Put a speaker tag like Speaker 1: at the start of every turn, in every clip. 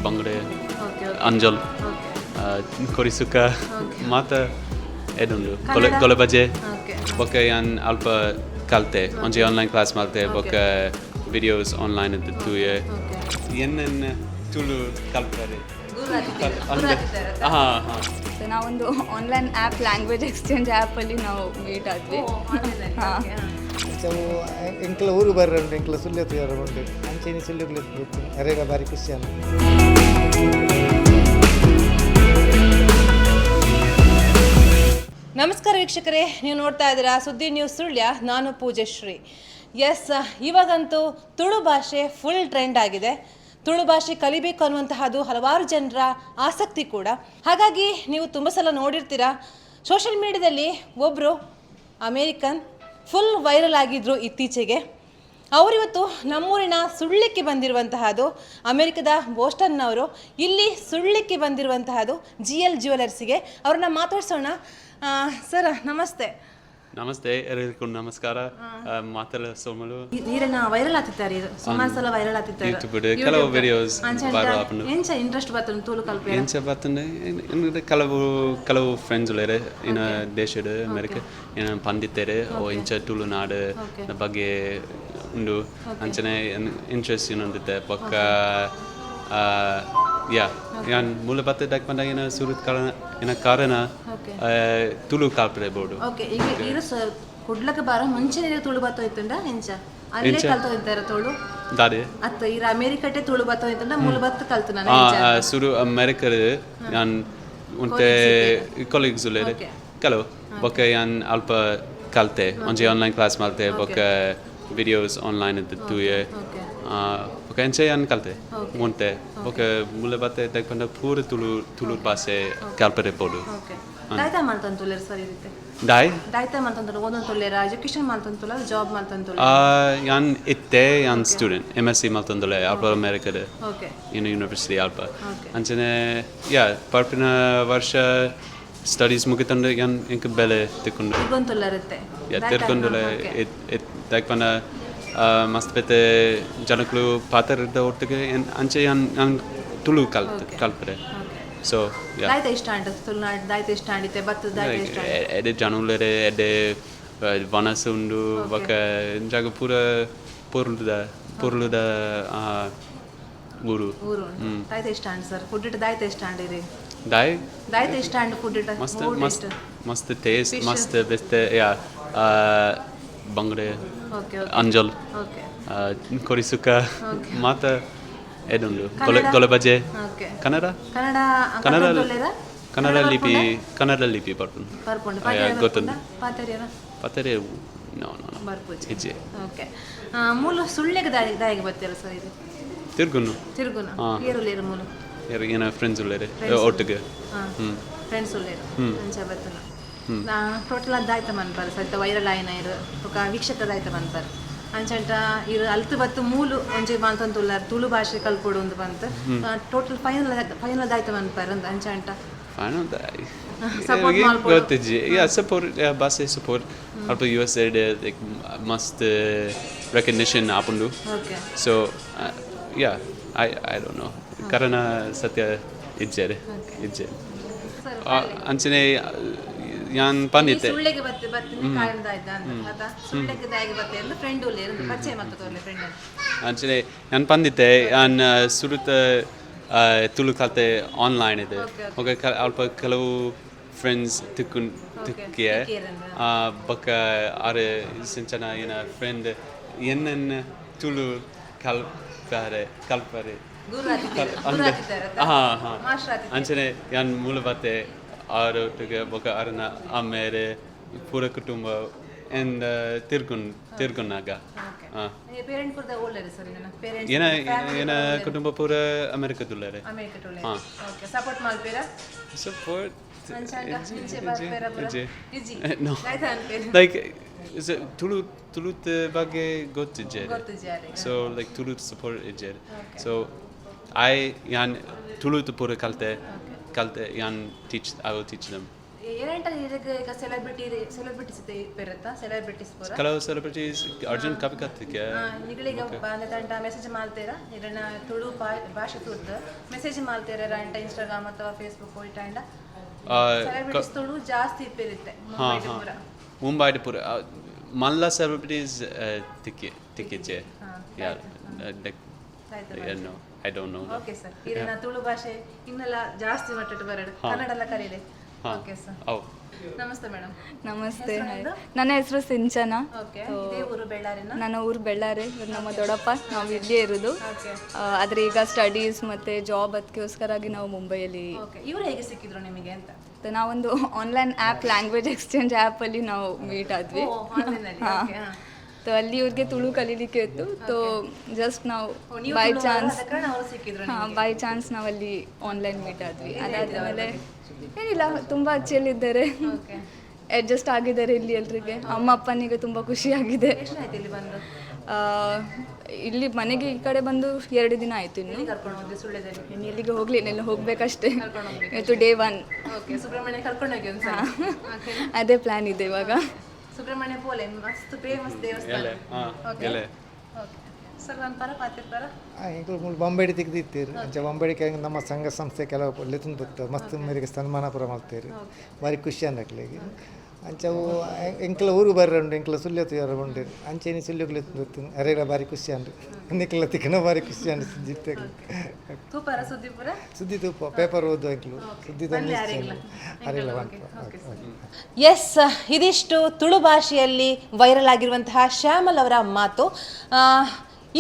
Speaker 1: bangde,
Speaker 2: Okay, okay.
Speaker 1: anjal,
Speaker 2: Okay.
Speaker 1: korisuka,
Speaker 2: Okay.
Speaker 1: mata edundu.
Speaker 2: Kannada?
Speaker 1: Gole baje,
Speaker 2: Okay.
Speaker 1: boka yan alpa kalte. Onje online class malte,
Speaker 2: Okay.
Speaker 1: boka videos online at tuye.
Speaker 2: Okay.
Speaker 1: Yennen tulu kalpare.
Speaker 2: ಗುರುರಾಗಿದ್ದಾರೆ
Speaker 3: so ನಾವೊಂದು online app language exchange ಆ್ಯಪಲ್ಲಿ ನಾವು meet ಆದ್ವಿ ಹಾಂ
Speaker 4: ಅಂಚವು ಎಂಕ್ಲ ಊರು ಬರ್ರಂಡು ಎಂಕ್ಲ ಸುಳ್ಳೆತ್ತು ಯಾರು ಉಂಡು ಅಂಚೆನಿ ಸುಳ್ಳುಗಳು ಅರೇಗ ಬಾರಿ ಖುಷಿ ಅಂತ.
Speaker 2: ನಮಸ್ಕಾರ ವೀಕ್ಷಕರೇ, ನೀವು ನೋಡ್ತಾ ಇದ್ದೀರಾ ಸುದ್ದಿ ನ್ಯೂಸ್ ಸುಳ್ಯ. ನಾನು ಪೂಜಶ್ರೀ. ಎಸ್, ಇವಾಗಂತೂ ತುಳು ಭಾಷೆ ಫುಲ್ ಟ್ರೆಂಡ್ ಆಗಿದೆ. ತುಳು ಭಾಷೆ ಕಲಿಬೇಕು ಅನ್ನುವಂತಹದ್ದು ಹಲವಾರು ಜನರ ಆಸಕ್ತಿ ಕೂಡ. ಹಾಗಾಗಿ ನೀವು ತುಂಬ ಸಲ ನೋಡಿರ್ತೀರಾ, ಸೋಷಿಯಲ್ ಮೀಡಿಯಾದಲ್ಲಿ ಒಬ್ಬರು ಅಮೇರಿಕನ್ ಫುಲ್ ವೈರಲ್ ಆಗಿದ್ರು ಇತ್ತೀಚೆಗೆ. ಅವರಿವತ್ತು ನಮ್ಮೂರಿನ ಸುಳ್ಳಿಕ್ಕೆ ಬಂದಿರುವಂತಹದ್ದು, ಅಮೆರಿಕದ ಬೋಸ್ಟನ್ನವರು ಇಲ್ಲಿ ಸುಳ್ಳಿಕ್ಕೆ ಬಂದಿರುವಂತಹದ್ದು GL ಜ್ಯುವೆಲರ್ಸಿಗೆ. ಅವ್ರನ್ನ ಮಾತಾಡ್ಸೋಣ. ಸರ್ ನಮಸ್ತೆ.
Speaker 1: ನಮಸ್ತೆ, ಎಲ್ಲರಿಗೂ ನಮಸ್ಕಾರ. ಮಾತಲ್ಲ ಸೋಮಲು
Speaker 2: ನೀರನ್ನ ವೈರಲ್ ಆಗ್ತಿದ್ದಾರೆ, ಸುಮಾರು ಸಲ ವೈರಲ್ ಆಗ್ತಿದ್ದಾರೆ.
Speaker 1: ಕೆಲವು ವಿಡಿಯೋಸ್
Speaker 2: ಎಂಚ ಇಂಟ್ರೆಸ್ಟ್ ಬರ್ತದೆ ತುಳು ಕಲ್ಪೆ
Speaker 1: ಎಂಚ ಬರ್ತಂಡೆ ಕೆಲವು ಫ್ರೆಂಡ್ಸ್ ಉಳ್ಳೇರೆ ಇನ್ನ ದೇಶದ ಅಮೆರಿಕ ಏನ ಪಂಡಿತೇರೆ ಓ ಇಂಚ ತುಳು ನಾಡು ಬಗ್ಗೆ ಉಂಡು ಅಂಚನೆ ಇಂಟ್ರೆಸ್ಟ್ ಇನ್ನೊಂದಿತ್ತೆ ಪಕ್ಕ ಯಾ ಯಾನ್ ಮೂಲ ಬತ್ತೆ ಡಕ್ ಬಂದಾಗ ಏನ ಸುರುತ್ ಕಾರಣ ತುಳು ಕಾಲ್ಪಡೆ ಬೋರ್ಡು.
Speaker 2: ಓಕೆ, ಈಗ ಇರು ಸರ್ ಕುಡ್ಲಕ್ಕೆ ಬಾರ ಮುಂಚೆ ತುಳು ಬತ್ತೋಯ್ತುಂಡ ಎಂಚ ಅಲ್ಲೇ ಕಲ್ತೋಯ್ತಾರೆ ತುಳು
Speaker 1: ದಾಡೆ
Speaker 2: ಅತ್ತ ಇರ ಅಮೇರಿಕಟ್ಟೆ ತುಳು ಬತ್ತೋಯ್ತುಂಡ ಮೂಲ ಬತ್ತು ಕಲ್ತು ನಾನು
Speaker 1: ಸುರು ಅಮೆರಿಕದ ಯಾನ್ ಉಂಟೆ ಕೊಲೀಗ್ಸ್ ಉಳ್ಳೇರೆ ಕೆಲವು ಬೊಕ್ಕ ಯಾನ್ ಅಲ್ಪ ಕಲ್ತೆ ಒಂಜಿ ಆನ್ಲೈನ್ ಕ್ಲಾಸ್ ಮಾಲ್ತೆ ಬೊಕ್ಕ ವಿಡಿಯೋಸ್ ಆನ್ಲೈನ್ ಇದ್ದು ತೂಯೆ ಬೊಕ್ಕ ಎಂಚೆ ಯಾನ್ ಕಲ್ತೆ ಮುಂಟೆ ಬೊಕ್ಕ ಮುಲ್ಲ ಬತ್ತೆ ತೆಕ್ಕೊಂಡ ಪೂರ ತುಳು ಭಾಷೆ ಕಲ್ಪರೆ ಬೋದು.
Speaker 2: ದಾಯ್ತಾ ಮಾಡ್ತಂತುಲ್ಲೇರು ಸರ್ ಇರುತ್ತೆ ದಾಯ್ತಾ ಮಾಡ್ತಂತಲ್ಲ ಓದೊಂದು ತೊಲ್ಲೇರ ಎಜುಕೇಶನ್ ಮಾಡ್ತಂತಲ್ಲ ಜಾಬ್ ಮಾಡ್ತಂತಲ್ಲ
Speaker 1: ಯಾನ್ ಇತ್ತೆ ಯಾನ್ ಸ್ಟೂಡೆಂಟ್ MSc ಮಾಡ್ತಂದಲೆ ಅಲ್ಪ ಅಮೆರಿಕದ
Speaker 2: ಓಕೆ
Speaker 1: ಇನ್ನು ಯೂನಿವರ್ಸಿಟಿ ಅಲ್ಪ ಅಂಚನೆ ಯಾ ಪರ್ಪಿನ ವರ್ಷ ಸ್ಟಡೀಸ್ ಮುಗಿತಂದ್ರೆ ಯಾನ್ ಇಂಕ ಬೆಲೆ ತಿಕ್ಕೊಂಡು
Speaker 2: ಇಗೊಂತುಲ್ಲರುತ್ತೆ
Speaker 1: ತಿರ್ಕೊಂಡಲೆ ತೆಕ್ಕೊಂಡ ಮಸ್ತ್ ಬೆತ್ತೆ ಜನಗಳು ಪಾತ್ರದ ಒಟ್ಟಿಗೆ ಅಂಚೆ ಯಾನ್ ತುಳು ಕಲ್ಪರೆ. ಸೊ
Speaker 2: ದಾಯ್ತಾ ಇಷ್ಟ ಅಂಟ ತುಳುನಾಡು ದಾಯ್ತಾ ಇಷ್ಟ ಅಂಡಿತೆ ಬತ್ತು ದಾಯ್ತಾ ಇಷ್ಟ
Speaker 1: ಎಡೆ ಜನುಲರೆ ಎಡೆ ವನಸ ಉಂಡು ಬೊಕ ಜಾಗ ಪೂರ ಪೊರ್ಲುದ ಊರು
Speaker 2: ದಾಯ್ತಾ ಇಷ್ಟ ಅಂಡ್ ಸರ್ ಫುಡ್ ಇಟ್ಟು ದಾಯ್ತಾ ಇಷ್ಟ ಅಂಡಿರಿ
Speaker 1: ದಾಯ್ತಾ
Speaker 2: ಇಷ್ಟ ಅಂಡ್ ಫುಡ್ ಇಟ್ಟು
Speaker 1: ಮಸ್ತ್ ಟೇಸ್ಟ್ ಮಸ್ತ್ ಬೆಸ್ತೆ ಯಾ ಬಂಗಡೆ ಅಂಜಲ್ ಕೊರಿಸುಕ ಮಾತ ಎದುಂಡು ಗೊಲೆ ಬಜೆ ಕನ್ನಡ ಲಿಪಿ ಬರ್ಪುಂಡು ಗೊತ್ತುಂಡು ಪತ್ತರೆ ಹೆಜ್ಜೆ
Speaker 2: ಮೂಲ ಸುಳ್ಳೆಗೆ ದಾಯಿಗೆ ಬರ್ತೀರ ಸರ್ ಇದು
Speaker 1: ತಿರ್ಗುನು
Speaker 2: ಏರುಲೇರು ಮೂಲ
Speaker 1: ಏನ ಫ್ರೆಂಡ್ಸ್ ಉಳ್ಳೇರೆ ಒಟ್ಟಿಗೆ
Speaker 2: ಫ್ರೆಂಡ್ಸ್ ಉಳ್ಳೇರು ಅಂಚ ಬರ್ತನ ಟೋಟಲ್ ಅದು ದಾಯ್ತ ಮನ್ಪಾರ ಸಹಿತ ವೈರಲ್ ಆಯ್ನ ಇರು ఒక ವೀಕ್ಷಕ ದಾಯ್ತ ಮನ್ಪಾರ ಅಂಚಂಟ ಇರು ಅಲ್ತು ಬತ್ತು ಮೂಲು ಒಂಜಿ ಮಾಲ್ತಂತುಲ್ಲಾರ ತುಳು ಭಾಷೆ ಕಲ್ಪೊಡು ಒಂದು ಬಂತು ಟೋಟಲ್ ಫೈನಲ್ ದಾಯ್ತ ಮನ್ಪಾರ ಅಂತ ಅಂಚಂಟ
Speaker 1: ಸಪೋರ್ಟ್ ಭಾಷೆ ಸಪೋರ್ಟ್ ಅಲ್ಪ USA ಮಸ್ತ್ ರೆಕಗ್ನಿಷನ್ ಆಪುಂಡು. So yeah I don't know ಕಾರಣ ಸತ್ಯ ಇಜ್ಜೆ ಅಂಚನೆ ಯಾನ್ ಪಂಡಿತೆ
Speaker 2: ಸುಳ್ಳೆಗೆ ಬತ್ತೆ ಕಾರಣ ದಾಯ್ತ ಅಂತ ಸುಳ್ಳೆಗೆ ದಾಯಿಗೆ ಬತ್ತೆ ಎಲ್ಲ ಫ್ರೆಂಡ್ ಉಳ್ಳೇರು ಪರಿಚಯ ಮಾಡ್ತೋರ್ಲೆ ಫ್ರೆಂಡ್
Speaker 1: ಅಂಚನೆ ಯಾನ್ ಪಂಡಿತೆ ಯಾನ್ ಸುರುತ ತುಳು ಕಲ್ತೆ ಆನ್ಲೈನ್ ಇದೆ ಓಕೆ ಅಲ್ಪ ಕೆಲವು ಫ್ರೆಂಡ್ಸ್ ತಿಕ್ಕಿಯೆ ಬೊಕ್ಕ ಆರೆ ಸಿಂಚನ ಏನ ಫ್ರೆಂಡ್ ಎನ್ನ ತುಳು ಕಲ್ಪರೆ ಅಂಚನೆ ಯಾನ್ ಮೂಲ ಬತ್ತೆ ಆರೊಟ್ಟಿಗೆ ಬೊಕ್ಕ ಅರನ ಅಮ್ಮೇರೆ ಪೂರ ಕುಟುಂಬ ಎಂದ ತಿರ್ಗುನ್ನಾಗ ಏನ ಕುಟುಂಬ ಪೂರ ಅಮೆರಿಕದುಳ್ಳರೆ ಸಪೋರ್ಟ್ ಲೈಕ್ ತುಳುತ್ ಬಗ್ಗೆ ಗೊತ್ತಿಜ್ಜೆ ಸೊ ಲೈಕ್ ತುಳುತ್ ಸಪೋರ್ಟ್ ಇಜ್ಜೆ ಸೊ ಯಾನ್ ತುಳುತ್ ಪೂರ ಕಲ್ತೆ ಯಾನ್ I will teach them
Speaker 2: ಏನಂటే ಈಗ ಸೆಲೆಬ್ರಿಟೀಸ್ ಬರುತ್ತಾ ಸೆಲೆಬ್ರಿಟೀಸ್ ಪೂರ
Speaker 1: ಕೆಲವು ಸೆಲೆಬ್ರಿಟೀಸ್ ಅರ್ಜುನ್ ಕವಿಕತ್ತಿಗೆ
Speaker 2: ಈಗಲೀಗ ಬಂದಂತ ಮೆಸೇಜ್ ಮಾಡ್ತೀರಾ ಇದನ್ನ ತುಳು ಭಾಷೆ ತುರ್ದು ಮೆಸೇಜ್ ಮಾಡ್ತೀರಾ ಅಂತ ಇನ್ಸ್ಟಾಗ್ರಾಮ್ ಅಥವಾ ಫೇಸ್ಬುಕ್ ಹೋಯ್ತಾಂಡ ಸೆಲೆಬ್ರಿಟೀಸ್ ತುಳು ಜಾಸ್ತಿ ಇರುತ್ತೆ
Speaker 1: ಮುಂಬೈ ಪೂರ ಮಲ್ಲ ಸೆಲೆಬ್ರಿಟೀಸ್ ತಿಕ್ಕಿಚ್ಚೆ ಯಾರು I don't know
Speaker 2: okay sir ಇದನ್ನ ತುಳು ಭಾಷೆ ಇನ್ನೆಲ್ಲ ಜಾಸ್ತಿ ಮಟ್ಟಕ್ಕೆ ಬರಡು ಕನ್ನಡ ಎಲ್ಲ ಕರೀಲಿ ಓಕೆ ಸರ್ ನಮಸ್ತೆ ಮೇಡಮ್.
Speaker 3: ನಮಸ್ತೆ, ನನ್ನ ಹೆಸರು ಸಿಂಚನ.
Speaker 2: ಓಕೆ, ಇದೇ ಊರು ಬೆಳ್ಳಾರಿನ?
Speaker 3: ನನ್ನ ಊರು ಬೆಳ್ಳಾರಿ, ಇವ್ರು ನಮ್ಮ ದೊಡ್ಡಪ್ಪ, ನಾವು ಇಲ್ಲೇ ಇರೋದು. ಆದರೆ ಈಗ ಸ್ಟಡೀಸ್ ಮತ್ತು ಜಾಬ್ ಅದಕ್ಕೋಸ್ಕರಾಗಿ ನಾವು ಮುಂಬೈಯಲ್ಲಿ.
Speaker 2: ಇವ್ರು ಹೇಗೆ ಸಿಕ್ಕಿದ್ರು ನಿಮಗೆ ಅಂತ?
Speaker 3: ನಾವೊಂದು ಆನ್ಲೈನ್ ಆ್ಯಪ್ ಲ್ಯಾಂಗ್ವೇಜ್ ಎಕ್ಸ್ಚೇಂಜ್ ಆ್ಯಪಲ್ಲಿ ನಾವು ಮೀಟ್ ಆದ್ವಿ. ಅಲ್ಲಿ ಇವ್ರಿಗೆ ತುಳು ಕಲೀಲಿಕ್ಕೆ ಇತ್ತು. ಸೊ ಜಸ್ಟ್ ನಾವು ಬೈ ಚಾನ್ಸ್ ನಾವಲ್ಲಿ ಆನ್ಲೈನ್ ಮೀಟ್ ಆದ್ವಿ. ಅದಾದ್ಮೇಲೆ ಏನಿಲ್ಲ, ತುಂಬ ಅಚ್ಚಲ್ಲಿದ್ದಾರೆ, ಅಡ್ಜಸ್ಟ್ ಆಗಿದ್ದಾರೆ ಇಲ್ಲಿ ಎಲ್ರಿಗೆ. ಅಮ್ಮ ಅಪ್ಪನಿಗೆ ತುಂಬ ಖುಷಿಯಾಗಿದೆ. ಇಲ್ಲಿ ಮನೆಗೆ ಈ ಕಡೆ ಬಂದು 2 ದಿನ ಆಯಿತು. ಇನ್ನು ಎಲ್ಲಿಗೆ ಹೋಗ್ಲಿ, ಎಲ್ಲ ಹೋಗ್ಬೇಕಷ್ಟೇ. ಇವತ್ತು ಡೇ 1. ಅದೇ ಪ್ಲ್ಯಾನ್ ಇದೆ ಇವಾಗ.
Speaker 2: ಸುಬ್ರಹ್ಮಣ್ಯ ಪೋಲೆ ಮಸ್ತ್ ಫೇಮಸ್ ದೇವಸ್ಥಾನ. ಸರ್ ನಾನು ಪರ
Speaker 4: ಬಾಂಬೆಡಿ ತೆಗೆದಿತ್ತೀರಿ ಅಂಚೆ ಬಾಂಬೆಡಿಗೆ ನಮ್ಮ ಸಂಘ ಸಂಸ್ಥೆ ಕೆಲವು ಲೆತುನ್ ಬರ್ತದೆ ಮಸ್ತ್ ಮೇರೆಗೆ ಸನ್ಮಾನ ಪುರ ಮಾಡ್ತೀರಿ. ಭಾರಿ ಖುಷಿ ಅನ್ನಕ್ಲಿಗೆ ಅಂಚವು ಎಂಕ್ಲ ಊರು ಬರ್ರಂಡು ಎಂಕ್ಲ ಸುಳ್ಯತು ಯಾರು ಉಂಡು ಅಂಚೆನಿ ಸುಳ್ಯಗಳು ಬರ್ತೀನಿ ಅರೆಲ್ಲ ಭಾರಿ ಖುಷಿ ಅಂಡು ನಿಕ್ಲ ತಿಕ್ಕನ ಭಾರಿ ಖುಷಿ ಅಂಡು ಸುದ್ದಿ ತೂಪ ಪೇಪರ್ ಓದು ಎಂಕ್ಲು ಸುದ್ದಿ ಅರೆಲ್ಲ.
Speaker 2: ಎಸ್, ಇದಿಷ್ಟು ತುಳು ಭಾಷೆಯಲ್ಲಿ ವೈರಲ್ ಆಗಿರುವಂತಹ ಶ್ಯಾಮಲ್ ಅವರ ಮಾತು.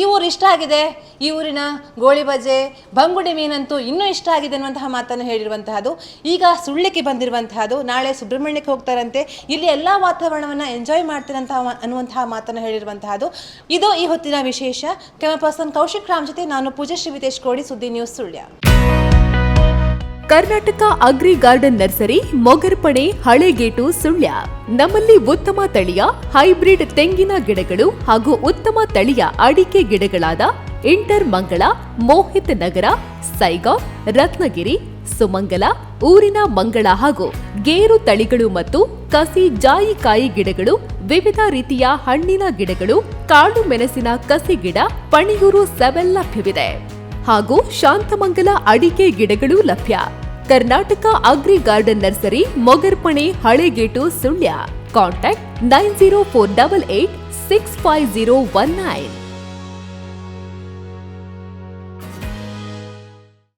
Speaker 2: ಈ ಊರು ಇಷ್ಟ ಆಗಿದೆ, ಈ ಊರಿನ ಗೋಳಿ ಬಜೆ ಬಂಗುಡಿ ಮೀನಂತೂ ಇನ್ನೂ ಇಷ್ಟ ಆಗಿದೆ ಅನ್ನುವಂತಹ ಮಾತನ್ನು ಹೇಳಿರುವಂತಹದ್ದು. ಈಗ ಸುಳ್ಳಿಕ್ಕೆ ಬಂದಿರುವಂತಹದ್ದು, ನಾಳೆ ಸುಬ್ರಹ್ಮಣ್ಯಕ್ಕೆ ಹೋಗ್ತಾರಂತೆ, ಇಲ್ಲಿ ಎಲ್ಲ ವಾತಾವರಣವನ್ನು ಎಂಜಾಯ್ ಮಾಡ್ತೀರಂತಹ ಅನ್ನುವಂತಹ ಮಾತನ್ನು ಹೇಳಿರುವಂತಹದ್ದು. ಇದು ಈ ಹೊತ್ತಿನ ವಿಶೇಷ. ಕೆಮ ಪರ್ಸನ್ ಕೌಶಿಕ್ ರಾಮ್ ಜೊತೆ ನಾನು ಪೂಜಶ್ರೀ ವಿತೇಶ್ ಕೋಡಿ, ಸುದ್ದಿ news Sullia.
Speaker 5: Karnataka agri garden nursery, Mogarpane, Halegate, Sullia. ನಮ್ಮಲ್ಲಿ ಉತ್ತಮ ತಳಿಯ ಹೈಬ್ರಿಡ್ ತೆಂಗಿನ ಗಿಡಗಳು ಹಾಗೂ ಉತ್ತಮ ತಳಿಯ ಅಡಿಕೆ ಗಿಡಗಳಾದ ಇಂಟರ್ ಮಂಗಳ, ಮೋಹಿತ್ ನಗರ, ಸೈಗಾವ್, ರತ್ನಗಿರಿ, ಸುಮಂಗಲ, ಊರಿನ ಮಂಗಳ ಹಾಗೂ ಗೇರು ತಳಿಗಳು ಮತ್ತು ಕಸಿ ಜಾಯಿಕಾಯಿ ಗಿಡಗಳು, ವಿವಿಧ ರೀತಿಯ ಹಣ್ಣಿನ ಗಿಡಗಳು, ಕಾಳು ಮೆಣಸಿನ ಕಸಿ ಗಿಡ, ಪಣಿಯೂರು 7 ಲಭ್ಯವಿದೆ ಹಾಗೂ ಶಾಂತಮಂಗಲ ಅಡಿಕೆ ಗಿಡಗಳು ಲಭ್ಯ. Karnataka agri garden nursery, Mogarpane, Halegate, Sullia. Contact 9048865019.